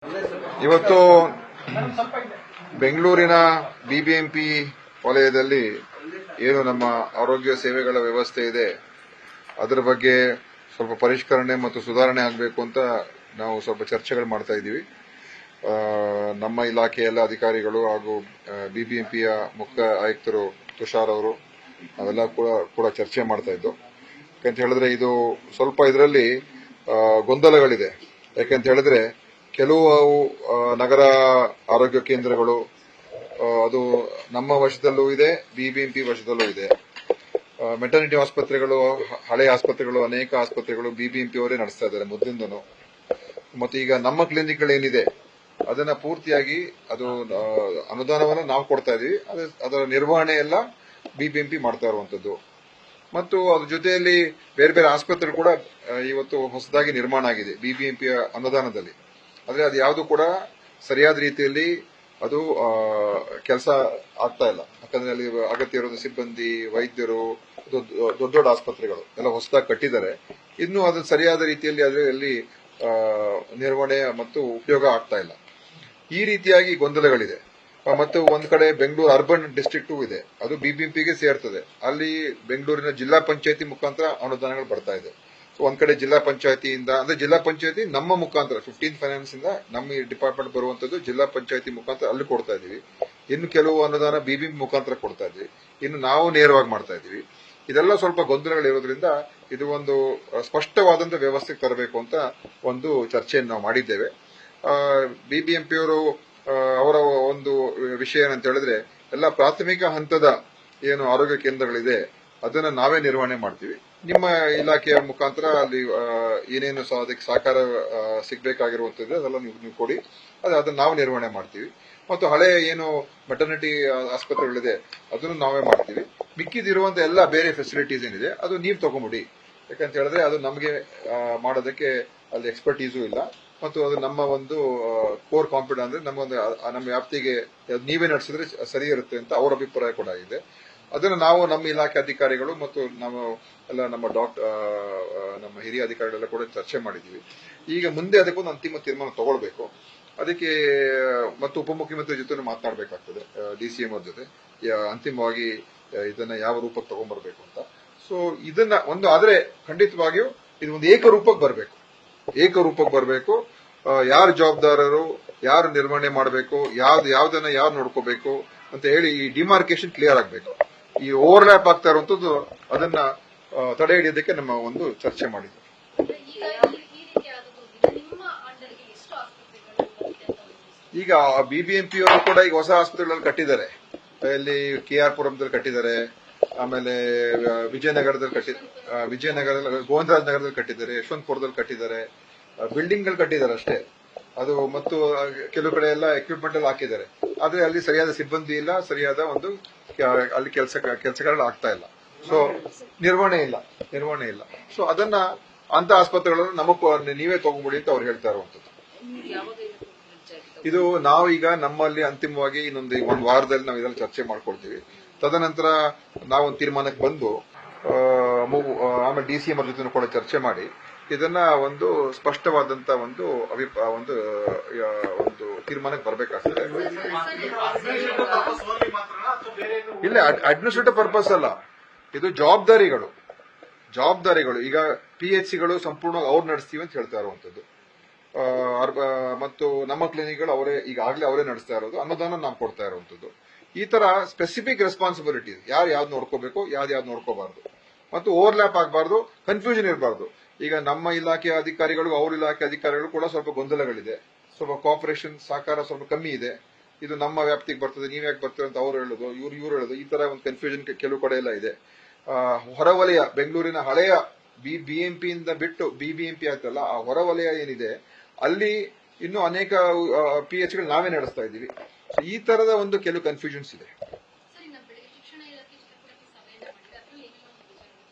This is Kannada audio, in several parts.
ಇವತ್ತು ಬೆಂಗಳೂರಿನ ಬಿಬಿಎಂಪಿ ವಲಯದಲ್ಲಿ ಏನು ನಮ್ಮ ಆರೋಗ್ಯ ಸೇವೆಗಳ ವ್ಯವಸ್ಥೆ ಇದೆ ಅದರ ಬಗ್ಗೆ ಸ್ವಲ್ಪ ಪರಿಷ್ಕರಣೆ ಮತ್ತು ಸುಧಾರಣೆ ಆಗಬೇಕು ಅಂತ ನಾವು ಸ್ವಲ್ಪ ಚರ್ಚೆಗಳು ಮಾಡ್ತಾ ಇದ್ದೀವಿ. ನಮ್ಮ ಇಲಾಖೆಯ ಎಲ್ಲ ಅಧಿಕಾರಿಗಳು ಹಾಗೂ ಬಿಬಿಎಂಪಿಯ ಮುಖ್ಯ ಆಯುಕ್ತರು ತುಷಾರ್ ಅವರು ಅವೆಲ್ಲ ಕೂಡ ಚರ್ಚೆ ಮಾಡ್ತಾ ಇದ್ದು. ಯಾಕಂತ ಹೇಳಿದ್ರೆ ಇದು ಸ್ವಲ್ಪ ಇದರಲ್ಲಿ ಗೊಂದಲಗಳಿದೆ. ಯಾಕಂತ ಹೇಳಿದ್ರೆ ಕೆಲವು ನಗರ ಆರೋಗ್ಯ ಕೇಂದ್ರಗಳು ಅದು ನಮ್ಮ ವಶದಲ್ಲೂ ಇದೆ, ಬಿಬಿಎಂಪಿ ವಶದಲ್ಲೂ ಇದೆ. ಮೆಟರ್ನಿಟಿ ಆಸ್ಪತ್ರೆಗಳು, ಹಳೆಯ ಆಸ್ಪತ್ರೆಗಳು, ಅನೇಕ ಆಸ್ಪತ್ರೆಗಳು ಬಿಬಿಎಂಪಿ ಅವರೇ ನಡೆಸ್ತಾ ಇದ್ದಾರೆ ಮೊದಲಿಂದನೂ. ಮತ್ತು ಈಗ ನಮ್ಮ ಕ್ಲಿನಿಕ್ಗಳೇನಿದೆ ಅದನ್ನ ಪೂರ್ತಿಯಾಗಿ ಅದು ಅನುದಾನವನ್ನು ನಾವು ಕೊಡ್ತಾ ಇದೀವಿ, ಅದರ ನಿರ್ವಹಣೆ ಎಲ್ಲ ಬಿಬಿಎಂಪಿ ಮಾಡ್ತಾ ಇರುವಂತದ್ದು. ಮತ್ತು ಅದ್ರ ಜೊತೆಯಲ್ಲಿ ಬೇರೆ ಬೇರೆ ಆಸ್ಪತ್ರೆಗಳು ಕೂಡ ಇವತ್ತು ಹೊಸದಾಗಿ ನಿರ್ಮಾಣ ಆಗಿದೆ ಬಿಬಿಎಂಪಿಯ ಅನುದಾನದಲ್ಲಿ. ಆದ್ರೆ ಅದು ಯಾವುದು ಕೂಡ ಸರಿಯಾದ ರೀತಿಯಲ್ಲಿ ಅದು ಕೆಲಸ ಆಗ್ತಾ ಇಲ್ಲ. ಯಾಕಂದ್ರೆ ಅಲ್ಲಿ ಅಗತ್ಯ ಇರೋದು ಸಿಬ್ಬಂದಿ, ವೈದ್ಯರು, ದೊಡ್ಡ ದೊಡ್ಡ ಆಸ್ಪತ್ರೆಗಳು ಎಲ್ಲ ಹೊಸದಾಗಿ ಕಟ್ಟಿದ್ದಾರೆ. ಇನ್ನು ಅದು ಸರಿಯಾದ ರೀತಿಯಲ್ಲಿ ಅದರಲ್ಲಿ ನಿರ್ವಹಣೆ ಮತ್ತು ಉಪಯೋಗ ಆಗ್ತಾ ಇಲ್ಲ. ಈ ರೀತಿಯಾಗಿ ಗೊಂದಲಗಳಿದೆ. ಮತ್ತು ಒಂದ್ ಕಡೆ ಬೆಂಗಳೂರು ಅರ್ಬನ್ ಡಿಸ್ಟ್ರಿಕ್ಟ್ ಇದೆ, ಅದು ಬಿಬಿಎಂಪಿಗೆ ಸೇರ್ತದೆ. ಅಲ್ಲಿ ಬೆಂಗಳೂರಿನ ಜಿಲ್ಲಾ ಪಂಚಾಯತಿ ಮುಖಾಂತರ ಅನುದಾನಗಳು ಬರ್ತಾ ಇದೆ. ಒಂದ್ ಕಡೆ ಜಿಲ್ಲಾ ಪಂಚಾಯತಿಯಿಂದ ಅಂದ್ರೆ ಜಿಲ್ಲಾ ಪಂಚಾಯತಿ ನಮ್ಮ ಮುಖಾಂತರ 15th ಫೈನಾನ್ಸ್ ಇಂದ ನಮ್ಮ ಡಿಪಾರ್ಟ್ಮೆಂಟ್ ಬರುವಂತದ್ದು ಜಿಲ್ಲಾ ಪಂಚಾಯತಿ ಮುಖಾಂತರ ಅಲ್ಲಿ ಕೊಡ್ತಾ ಇದೀವಿ. ಇನ್ನು ಕೆಲವು ಅನುದಾನ ಬಿಬಿಎಂಪಿ ಮುಖಾಂತರ ಕೊಡ್ತಾ ಇದ್ವಿ, ಇನ್ನು ನಾವು ನೇರವಾಗಿ ಮಾಡ್ತಾ ಇದೀವಿ. ಇದೆಲ್ಲ ಸ್ವಲ್ಪ ಗೊಂದಲಗಳಿರೋದ್ರಿಂದ ಇದು ಒಂದು ಸ್ಪಷ್ಟವಾದಂತ ವ್ಯವಸ್ಥೆಗೆ ತರಬೇಕು ಅಂತ ಒಂದು ಚರ್ಚೆಯನ್ನು ನಾವು ಮಾಡಿದ್ದೇವೆ. ಬಿಬಿಎಂಪಿಯವರು ಅವರ ಒಂದು ವಿಷಯ ಏನಂತ ಹೇಳಿದ್ರೆ ಎಲ್ಲ ಪ್ರಾಥಮಿಕ ಹಂತದ ಏನು ಆರೋಗ್ಯ ಕೇಂದ್ರಗಳಿದೆ ಅದನ್ನ ನಾವೇ ನಿರ್ವಹಣೆ ಮಾಡ್ತೀವಿ. ನಿಮ್ಮ ಇಲಾಖೆಯ ಮುಖಾಂತರ ಅಲ್ಲಿ ಏನೇನು ಅದಕ್ಕೆ ಸಹಕಾರ ಸಿಗಬೇಕಾಗಿರುವಂತದ್ದು ಅದೆಲ್ಲ ನೀವು ಕೊಡಿ, ಅದನ್ನ ನಾವು ನಿರ್ವಹಣೆ ಮಾಡ್ತೀವಿ. ಮತ್ತು ಹಳೆ ಏನು ಮೆಟರ್ನಿಟಿ ಆಸ್ಪತ್ರೆಗಳಿದೆ ಅದನ್ನು ನಾವೇ ಮಾಡ್ತೀವಿ. ಮಿಕ್ಕಿದಿರುವಂತ ಎಲ್ಲ ಬೇರೆ ಫೆಸಿಲಿಟೀಸ್ ಏನಿದೆ ಅದು ನೀವು ತಗೊಂಬಿಡಿ. ಯಾಕಂತ ಹೇಳಿದ್ರೆ ಅದು ನಮಗೆ ಮಾಡೋದಕ್ಕೆ ಅಲ್ಲಿ ಎಕ್ಸ್ಪರ್ಟೀಸು ಇಲ್ಲ. ಮತ್ತು ಅದು ನಮ್ಮ ಒಂದು ಕೋರ್ ಕಾಂಪಿಟೆನ್ಸ್ ಅಂದ್ರೆ ನಮ್ಮ ವ್ಯಾಪ್ತಿಗೆ ನೀವೇ ನಡೆಸಿದ್ರೆ ಸರಿ ಇರುತ್ತೆ ಅಂತ ಅವರ ಅಭಿಪ್ರಾಯ ಕೂಡ ಇದೆ. ಅದನ್ನು ನಾವು ನಮ್ಮ ಇಲಾಖೆ ಅಧಿಕಾರಿಗಳು ಮತ್ತು ನಾವು ಎಲ್ಲ ನಮ್ಮ ಹಿರಿಯ ಅಧಿಕಾರಿಗಳೆಲ್ಲ ಕೂಡ ಚರ್ಚೆ ಮಾಡಿದ್ದೀವಿ. ಈಗ ಮುಂದೆ ಅದಕ್ಕೊಂದು ಅಂತಿಮ ತೀರ್ಮಾನ ತಗೊಳ್ಬೇಕು. ಅದಕ್ಕೆ ಮತ್ತು ಉಪಮುಖ್ಯಮಂತ್ರಿ ಜೊತೆ ಮಾತನಾಡಬೇಕಾಗ್ತದೆ, ಡಿಸಿಎಂ ಅವ್ರ ಜೊತೆ ಅಂತಿಮವಾಗಿ ಇದನ್ನ ಯಾವ ರೂಪಕ್ಕೆ ತಗೊಂಡ್ಬರ್ಬೇಕು ಅಂತ. ಸೊ ಇದನ್ನ ಒಂದು ಆದ್ರೆ ಖಂಡಿತವಾಗಿಯೂ ಇದು ಒಂದು ಏಕರೂಪಕ್ಕೆ ಬರಬೇಕು. ಯಾರು ಜವಾಬ್ದಾರರು, ಯಾರು ನಿರ್ವಹಣೆ ಮಾಡಬೇಕು, ಯಾವ್ದನ್ನ ಯಾರು ನೋಡ್ಕೋಬೇಕು ಅಂತ ಹೇಳಿ ಈ ಡಿಮಾರ್ಕೇಶನ್ ಕ್ಲಿಯರ್ ಆಗಬೇಕು. ಈ ಓವರ್ಲ್ಯಾಪ್ ಆಗ್ತಾ ಇರುವಂತದ್ದು ಅದನ್ನ ತಡೆ ಹಿಡಿಯೋದಕ್ಕೆ ನಮ್ಮ ಒಂದು ಚರ್ಚೆ ಮಾಡಿದ್ವಿ. ಈಗ ಬಿಬಿಎಂಪಿಯವರು ಕೂಡ ಈಗ ಹೊಸ ಆಸ್ಪತ್ರೆಗಳಲ್ಲಿ ಕಟ್ಟಿದ್ದಾರೆ. ಇಲ್ಲಿ KR ಪುರಂದಲ್ಲಿ ಕಟ್ಟಿದ್ದಾರೆ, ಆಮೇಲೆ ವಿಜಯನಗರದಲ್ಲಿ ಗೋವಿಂದರಾಜ್ ನಗರದಲ್ಲಿ ಕಟ್ಟಿದ್ದಾರೆ, ಯಶವಂತಪುರದಲ್ಲಿ ಕಟ್ಟಿದ್ದಾರೆ. ಬಿಲ್ಡಿಂಗ್ ಗಳು ಕಟ್ಟಿದ್ದಾರೆ ಅಷ್ಟೇ. ಅದು ಮತ್ತು ಕೆಲವು ಕಡೆ ಎಲ್ಲ ಎಕ್ವಿಪ್ಮೆಂಟ್ ಎಲ್ಲ ಹಾಕಿದ್ದಾರೆ. ಆದ್ರೆ ಅಲ್ಲಿ ಸರಿಯಾದ ಸಿಬ್ಬಂದಿ ಇಲ್ಲ, ಸರಿಯಾದ ಒಂದು ಅಲ್ಲಿ ಕೆಲಸಗಳು ಆಗ್ತಾ ಇಲ್ಲ. ಸೊ ನಿರ್ವಹಣೆ ಇಲ್ಲ. ಸೊ ಅದನ್ನ ಅಂತ ಆಸ್ಪತ್ರೆಗಳನ್ನು ನೀವೇ ತಗೊಂಡ್ಬಿಡಿ ಅಂತ ಅವ್ರು ಹೇಳ್ತಾ ಇರುವಂತದ್ದು. ಇದು ನಾವು ಈಗ ನಮ್ಮಲ್ಲಿ ಅಂತಿಮವಾಗಿ ಒಂದು ವಾರದಲ್ಲಿ ನಾವು ಇದರಲ್ಲಿ ಚರ್ಚೆ ಮಾಡ್ಕೊಳ್ತೀವಿ. ತದನಂತರ ನಾವೊಂದು ತೀರ್ಮಾನಕ್ಕೆ ಬಂದು ಆಮೇಲೆ ಡಿಸಿಎಂ ಅವ್ರ ಜೊತೆ ಕೂಡ ಚರ್ಚೆ ಮಾಡಿ ಇದನ್ನ ಒಂದು ಸ್ಪಷ್ಟವಾದಂತ ಒಂದು ತೀರ್ಮಾನಕ್ಕೆ ಬರಬೇಕಾಗ್ತದೆ. ಇಲ್ಲ, ಅಡ್ಮಿನಿಸ್ಟ್ರೇಟಿವ್ ಪರ್ಪಸ್ ಅಲ್ಲ, ಇದು ಜವಾಬ್ದಾರಿಗಳು. ಈಗ PHCಗಳು ಸಂಪೂರ್ಣ ಅವ್ರು ನಡೆಸ್ತೀವಿ ಅಂತ ಹೇಳ್ತಾ ಇರುವಂತದ್ದು. ಮತ್ತು ನಮ್ಮ ಕ್ಲಿನಿಕ್ಗಳು ಈಗಾಗಲೇ ಅವರೇ ನಡೆಸ್ತಾ ಇರೋದು, ಅನುದಾನ ನಾವು ಕೊಡ್ತಾ ಇರುವಂತದ್ದು. ಈ ತರ ಸ್ಪೆಸಿಫಿಕ್ ರೆಸ್ಪಾನ್ಸಿಬಿಲಿಟಿ, ಯಾವ್ದು ನೋಡ್ಕೋಬೇಕು, ಯಾವ್ದು ನೋಡ್ಕೋಬಾರ್ದು, ಮತ್ತು ಓವರ್ಲ್ಯಾಪ್ ಆಗಬಾರ್ದು, ಕನ್ಫ್ಯೂಷನ್ ಇರಬಾರ್ದು. ಈಗ ನಮ್ಮ ಇಲಾಖೆಯ ಅಧಿಕಾರಿಗಳು ಅವ್ರ ಇಲಾಖೆ ಅಧಿಕಾರಿಗಳು ಕೂಡ ಸ್ವಲ್ಪ ಗೊಂದಲಗಳಿದೆ, ಸ್ವಲ್ಪ ಕೋಆಪರೇಷನ್ ಸಹಕಾರ ಸ್ವಲ್ಪ ಕಮ್ಮಿ ಇದೆ. ಇದು ನಮ್ಮ ವ್ಯಾಪ್ತಿಗೆ ಬರ್ತದೆ, ನೀವ್ ಯಾಕೆ ಬರ್ತದೆ ಅಂತ ಅವ್ರು ಹೇಳೋದು, ಇವ್ರು ಹೇಳೋದು, ಈ ತರ ಒಂದು ಕನ್ಫ್ಯೂಷನ್ ಕೆಲವು ಕಡೆ ಎಲ್ಲ ಇದೆ. ಹೊರವಲಯ ಬೆಂಗಳೂರಿನ ಹಳೆಯ ಬಿಎಂಪಿಯಿಂದ ಬಿಟ್ಟು ಬಿಬಿಎಂಪಿ ಆಯ್ತಲ್ಲ, ಆ ಹೊರವಲಯ ಏನಿದೆ ಅಲ್ಲಿ ಇನ್ನೂ ಅನೇಕ PHಗಳು ನಾವೇ ನಡೆಸ್ತಾ ಇದ್ದೀವಿ. ಈ ತರದ ಒಂದು ಕೆಲವು ಕನ್ಫ್ಯೂಷನ್ಸ್ ಇದೆ.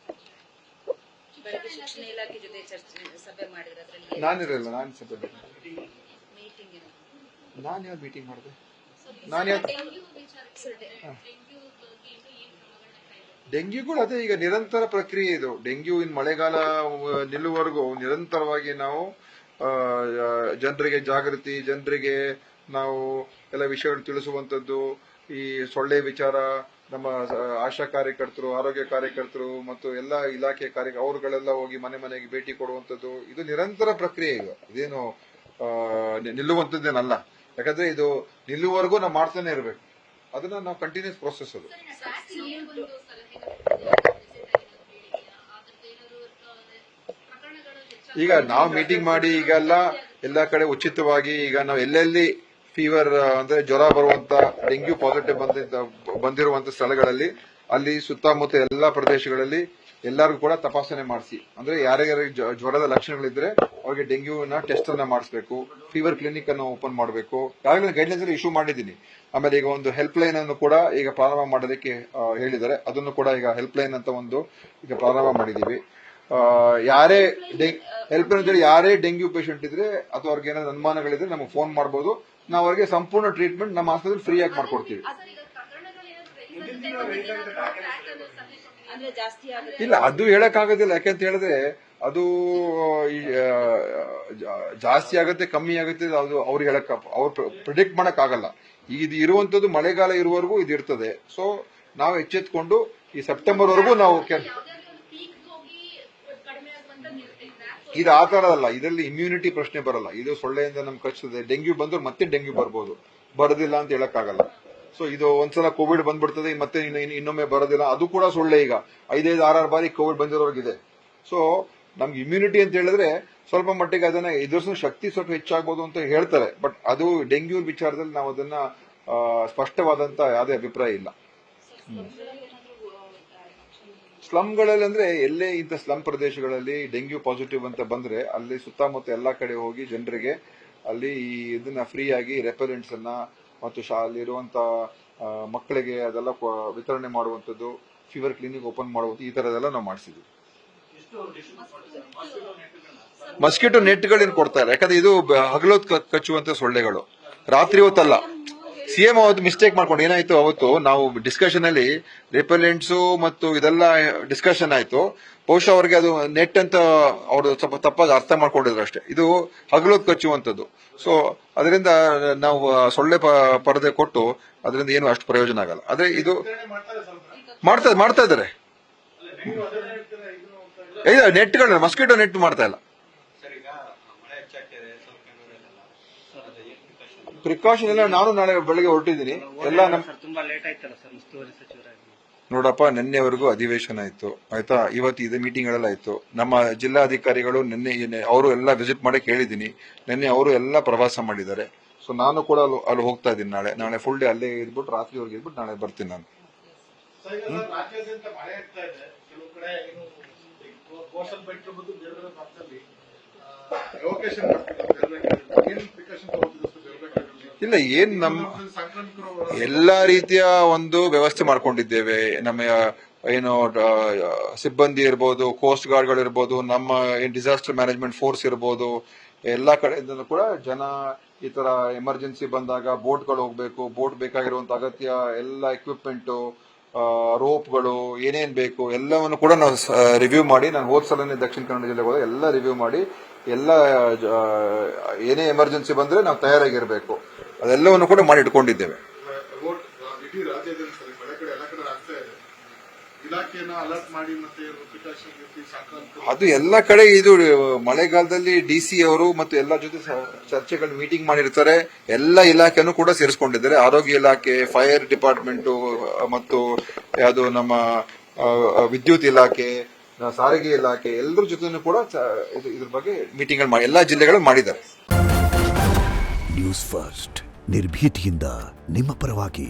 ನಾನಿರಲ್ಲ, ನಾನು ಸಭೆ ನಾನು ಯಾವ್ದು ಮೀಟಿಂಗ್ ಮಾಡಿದೆ? ಡೆಂಗ್ಯೂಗಳು ಅದೇ ಈಗ ನಿರಂತರ ಪ್ರಕ್ರಿಯೆ. ಇದು ಡೆಂಗ್ಯೂ ಮಳೆಗಾಲ ನಿಲ್ಲುವವರೆಗೂ ನಿರಂತರವಾಗಿ ನಾವು ಜನರಿಗೆ ಜಾಗೃತಿ, ಜನರಿಗೆ ನಾವು ಎಲ್ಲ ವಿಷಯಗಳು ತಿಳಿಸುವಂತದ್ದು, ಈ ಸೊಳ್ಳೆ ವಿಚಾರ ನಮ್ಮ ಆಶಾ ಕಾರ್ಯಕರ್ತರು, ಆರೋಗ್ಯ ಕಾರ್ಯಕರ್ತರು ಮತ್ತು ಎಲ್ಲ ಇಲಾಖೆ ಅವರುಗಳೆಲ್ಲ ಹೋಗಿ ಮನೆ ಮನೆಗೆ ಭೇಟಿ ಕೊಡುವಂತದ್ದು, ಇದು ನಿರಂತರ ಪ್ರಕ್ರಿಯೆ. ಇದೇನು ನಿಲ್ಲುವಂತದ್ದೇನಲ್ಲ. ಯಾಕಂದ್ರೆ ಇದು ನಿಲ್ಲುವವರೆಗೂ ನಾವು ಮಾಡ್ತಾನೆ ಇರಬೇಕು. ಅದನ್ನ ನಾವು ಕಂಟಿನ್ಯೂಸ್ ಪ್ರೋಸೆಸ್ ಅದು. ಈಗ ನಾವು ಮೀಟಿಂಗ್ ಮಾಡಿ ಈಗ ಎಲ್ಲ ಕಡೆ ಉಚಿತವಾಗಿ ಈಗ ನಾವು ಎಲ್ಲೆಲ್ಲಿ ಫೀವರ್ ಅಂದ್ರೆ ಜ್ವರ ಬರುವಂತ ಡೆಂಗ್ಯೂ ಪಾಸಿಟಿವ್ ಬಂದಿರುವಂತ ಸ್ಥಳಗಳಲ್ಲಿ ಅಲ್ಲಿ ಸುತ್ತಮುತ್ತ ಎಲ್ಲಾ ಪ್ರದೇಶಗಳಲ್ಲಿ ಎಲ್ಲರಿಗೂ ಕೂಡ ತಪಾಸಣೆ ಮಾಡಿಸಿ, ಅಂದ್ರೆ ಯಾರ್ಯಾರಿಗೆ ಜ್ವರದ ಲಕ್ಷಣಗಳಿದ್ರೆ ಅವ್ರಿಗೆ ಡೆಂಗ್ಯೂನ ಟೆಸ್ಟ್ ಅನ್ನ ಮಾಡಿಸಬೇಕು, ಫೀವರ್ ಕ್ಲಿನಿಕ್ ಅನ್ನು ಓಪನ್ ಮಾಡಬೇಕು. ಯಾವಾಗಲೂ ಗೈಡ್ಲೈನ್ಸ್ ಅಲ್ಲಿ ಇಶ್ಯೂ ಮಾಡಿದ್ದೀನಿ. ಆಮೇಲೆ ಈಗ ಒಂದು ಹೆಲ್ಪ್ ಲೈನ್ ಅನ್ನು ಕೂಡ ಈಗ ಪ್ರಾರಂಭ ಮಾಡೋದಕ್ಕೆ ಹೇಳಿದ್ದಾರೆ. ಅದನ್ನು ಕೂಡ ಈಗ ಹೆಲ್ಪ್ ಲೈನ್ ಅಂತ ಒಂದು ಈಗ ಪ್ರಾರಂಭ ಮಾಡಿದೀವಿ. ಯಾರೇ ಹೆಲ್ಪ್ ಲೈನ್ ಅಂತೇಳಿ ಯಾರೇ ಡೆಂಗ್ಯೂ ಪೇಷಂಟ್ ಇದ್ರೆ ಅಥವಾ ಅವ್ರಿಗೆ ಏನಾದ್ರು ಅನುಮಾನಗಳಿದ್ರೆ ನಮಗೆ ಫೋನ್ ಮಾಡಬಹುದು. ನಾವು ಅವ್ರಿಗೆ ಸಂಪೂರ್ಣ ಟ್ರೀಟ್ಮೆಂಟ್ ನಮ್ಮ ಆಸ್ಪತ್ರೆಯಲ್ಲಿ ಫ್ರೀ ಆಗಿ ಮಾಡ್ಕೊಡ್ತೀವಿ. ಇಲ್ಲ, ಅದು ಹೇಳಕ್ಕಾಗೋದಿಲ್ಲ. ಯಾಕೆಂತ ಹೇಳಿದ್ರೆ ಅದು ಜಾಸ್ತಿ ಆಗುತ್ತೆ ಕಮ್ಮಿ ಆಗುತ್ತೆ ಅದು ಅವ್ರು ಪ್ರಿಡಿಕ್ಟ್ ಮಾಡಕ್ ಆಗಲ್ಲ. ಈಗ ಇದು ಇರುವಂತದ್ದು ಮಳೆಗಾಲ ಇರುವವರೆಗೂ ಇದು ಇರ್ತದೆ. ಸೊ ನಾವು ಎಚ್ಚೆತ್ಕೊಂಡು ಈ ಸೆಪ್ಟೆಂಬರ್ ವರೆಗೂ ನಾವು ಇದು ಆ ತರ ಅಲ್ಲ. ಇದರಲ್ಲಿ ಇಮ್ಯುನಿಟಿ ಪ್ರಶ್ನೆ ಬರಲ್ಲ. ಇದು ಸೊಳ್ಳೆಯಿಂದ ನಮ್ಗೆ ಕಚ್ಚುತ್ತದೆ. ಡೆಂಗ್ಯೂ ಬಂದ್ರೆ ಮತ್ತೆ ಡೆಂಗ್ಯೂ ಬರ್ಬೋದು, ಬರೋದಿಲ್ಲ ಅಂತ ಹೇಳಕ್ಕಾಗಲ್ಲ. ಸೊ ಇದು ಒಂದ್ಸಲ ಕೋವಿಡ್ ಬಂದ್ಬಿಡ್ತದೆ, ಮತ್ತೆ ಇನ್ನೊಮ್ಮೆ ಬರೋದಿಲ್ಲ. ಅದು ಕೂಡ ಸೊಳ್ಳೆ ಈಗ 5-6 ಬಾರಿ ಕೋವಿಡ್ ಬಂದಿರೋರ್ಗಿದೆ. ಸೊ ನಮ್ಗೆ ಇಮ್ಯುನಿಟಿ ಅಂತ ಹೇಳಿದ್ರೆ ಸ್ವಲ್ಪ ಮಟ್ಟಿಗೆ ಅದನ್ನ ಎದುರಿಸೋ ಶಕ್ತಿ ಸ್ವಲ್ಪ ಹೆಚ್ಚಾಗಬಹುದು ಅಂತ ಹೇಳ್ತಾರೆ. ಬಟ್ ಅದು ಡೆಂಗ್ಯೂ ವಿಚಾರದಲ್ಲಿ ನಾವು ಅದನ್ನ ಸ್ಪಷ್ಟವಾದಂತ ಯಾವುದೇ ಅಭಿಪ್ರಾಯ ಇಲ್ಲ. ಸ್ಲಮ್ಗಳಲ್ಲಿ ಅಂದ್ರೆ ಎಲ್ಲೇ ಇಂಥ ಸ್ಲಮ್ ಪ್ರದೇಶಗಳಲ್ಲಿ ಡೆಂಗ್ಯೂ ಪಾಸಿಟಿವ್ ಅಂತ ಬಂದ್ರೆ ಅಲ್ಲಿ ಸುತ್ತಮುತ್ತ ಎಲ್ಲಾ ಕಡೆ ಹೋಗಿ ಜನರಿಗೆ ಅಲ್ಲಿ ಇದನ್ನ ಫ್ರೀ ಆಗಿ ರೆಪೆಲೆಂಟ್ಸ್ ಅನ್ನ ಮತ್ತು ಅಲ್ಲಿರುವಂತ ಮಕ್ಕಳಿಗೆ ಅದೆಲ್ಲ ವಿತರಣೆ ಮಾಡುವಂತದ್ದು, ಫೀವರ್ ಕ್ಲಿನಿಕ್ ಓಪನ್ ಮಾಡುವಂತ ಈ ತರದೆಲ್ಲ ನಾವು ಮಾಡಿಸಿದ್ವಿ. ಮಸ್ಕಿಟೋ ನೆಟ್ಗಳೇನು ಕೊಡ್ತಾ ಇಲ್ಲ. ಯಾಕಂದ್ರೆ ಇದು ಹಗಲೊತ್ತು ಕಚ್ಚುವಂತ ಸೊಳ್ಳೆಗಳು, ರಾತ್ರಿ ಹೊತ್ತಲ್ಲ. ಸಿಎಂ ಅವತ್ತು ಮಿಸ್ಟೇಕ್ ಮಾಡ್ಕೊಂಡು ಏನಾಯ್ತು, ಅವತ್ತು ನಾವು ಡಿಸ್ಕಷನ್ ಅಲ್ಲಿ ರಿಪೆಲೆಂಟ್ಸ್ ಮತ್ತು ಇದೆಲ್ಲ ಡಿಸ್ಕಷನ್ ಆಯ್ತು. ಬಹುಶಃ ಅವ್ರಿಗೆ ಅದು ನೆಟ್ ಅಂತ ಅವರು ಸ್ವಲ್ಪ ತಪ್ಪಾಗಿ ಅರ್ಥ ಮಾಡ್ಕೊಂಡಿದ್ರು ಅಷ್ಟೇ. ಇದು ಹಗಲೊತ್ತು ಕಚ್ಚುವಂತದ್ದು. ಸೊ ಅದರಿಂದ ನಾವು ಸೊಳ್ಳೆ ಪರದೆ ಕೊಟ್ಟು ಅದರಿಂದ ಏನು ಅಷ್ಟು ಪ್ರಯೋಜನ ಆಗಲ್ಲ. ಆದ್ರೆ ಇದು ಮಾಡ್ತಾ ಇದ್ದಾರೆ. ನೆಟ್ಗಳು ಮಸ್ಕಿಟೋ ನೆಟ್ ಮಾಡ್ತಾ ಇಲ್ಲ. ಪ್ರಿಕಾಷನ್ ಎಲ್ಲ ನಾನು ನಾಳೆ ಬೆಳಗ್ಗೆ ಹೊರಟಿದ್ದೀನಿ. ಎಲ್ಲ ನೋಡಪ್ಪ, ನಿನ್ನೆವರೆಗೂ ಅಧಿವೇಶನ ಆಯ್ತು, ಆಯ್ತಾ. ಇವತ್ತು ಇದೇ ಮೀಟಿಂಗ್ಗಳೆಲ್ಲ ಆಯ್ತು. ನಮ್ಮ ಜಿಲ್ಲಾಧಿಕಾರಿಗಳು ನಿನ್ನೆ ಅವರು ಎಲ್ಲ ವಿಸಿಟ್ ಮಾಡಕ್ ಹೇಳಿದ್ದೀನಿ. ನಿನ್ನೆ ಅವರು ಎಲ್ಲ ಪ್ರವಾಸ ಮಾಡಿದ್ದಾರೆ. ಸೊ ನಾನು ಕೂಡ ಅಲ್ಲಿ ಹೋಗ್ತಾ ಇದ್ದೀನಿ. ನಾಳೆ ಫುಲ್ ಡೇ ಅಲ್ಲೇ ಇದ್ಬಿಟ್ಟು ರಾತ್ರಿವರೆಗೆ ಇದ್ಬಿಟ್ಟು ನಾಳೆ ಬರ್ತೀನಿ ನಾನು. ಇಲ್ಲ, ಏನ್ ನಮ್ಮ ಎಲ್ಲಾ ರೀತಿಯ ಒಂದು ವ್ಯವಸ್ಥೆ ಮಾಡ್ಕೊಂಡಿದ್ದೇವೆ. ನಮ್ಮ ಏನು ಸಿಬ್ಬಂದಿ ಇರ್ಬೋದು, ಕೋಸ್ಟ್ ಗಾರ್ಡ್ಗಳು ಇರ್ಬೋದು, ನಮ್ಮ ಡಿಸಾಸ್ಟರ್ ಮ್ಯಾನೇಜ್ಮೆಂಟ್ ಫೋರ್ಸ್ ಇರ್ಬೋದು, ಎಲ್ಲಾ ಕಡೆಯಿಂದ ಕೂಡ ಜನ ಈ ತರ ಎಮರ್ಜೆನ್ಸಿ ಬಂದಾಗ ಬೋಟ್ಗಳು ಹೋಗ್ಬೇಕು, ಬೋಟ್ ಬೇಕಾಗಿರುವಂತ ಅಗತ್ಯ ಎಲ್ಲ ಎಕ್ವಿಪ್ಮೆಂಟ್, ರೋಪ್ಗಳು ಏನೇನ್ ಬೇಕು ಎಲ್ಲವನ್ನು ಕೂಡ ನಾವು ರಿವ್ಯೂ ಮಾಡಿ, ನಾನು ಹೋದ ಸಲನೇ ದಕ್ಷಿಣ ಕನ್ನಡ ಜಿಲ್ಲೆಗೆ ಹೋದ ಎಲ್ಲ ರಿವ್ಯೂ ಮಾಡಿ, ಎಲ್ಲ ಏನೇ ಎಮರ್ಜೆನ್ಸಿ ಬಂದ್ರೆ ನಾವು ತಯಾರಾಗಿರ್ಬೇಕು ಅದೆಲ್ಲವನ್ನು ಕೂಡ ಮಾಡಿ ಇಟ್ಕೊಂಡಿದ್ದೇವೆ. ಅದು ಎಲ್ಲ ಕಡೆ ಇದು ಮಳೆಗಾಲದಲ್ಲಿ ಡಿಸಿ ಅವರು ಮತ್ತು ಎಲ್ಲ ಜೊತೆ ಚರ್ಚೆಗಳು ಮೀಟಿಂಗ್ ಮಾಡಿರ್ತಾರೆ. ಎಲ್ಲ ಇಲಾಖೆಯನ್ನು ಕೂಡ ಸೇರಿಸಿಕೊಂಡಿದ್ದಾರೆ. ಆರೋಗ್ಯ ಇಲಾಖೆ, ಫೈರ್ ಡಿಪಾರ್ಟ್ಮೆಂಟ್ ಮತ್ತು ಯಾವುದು ನಮ್ಮ ವಿದ್ಯುತ್ ಇಲಾಖೆ, ಸಾರಿಗೆ ಇಲಾಖೆ ಎಲ್ಲರ ಜೊತೆ ಕೂಡ ಇದ್ರ ಬಗ್ಗೆ ಮೀಟಿಂಗ್ ಮಾಡಿ ಎಲ್ಲಾ ಜಿಲ್ಲೆಗಳು ಮಾಡಿದ್ದಾರೆ. ನ್ಯೂಸ್ ಫಸ್ಟ್ ನಿರ್ಭೀತಿಯಿಂದ ನಿಮ್ಮ ಪರವಾಗಿ.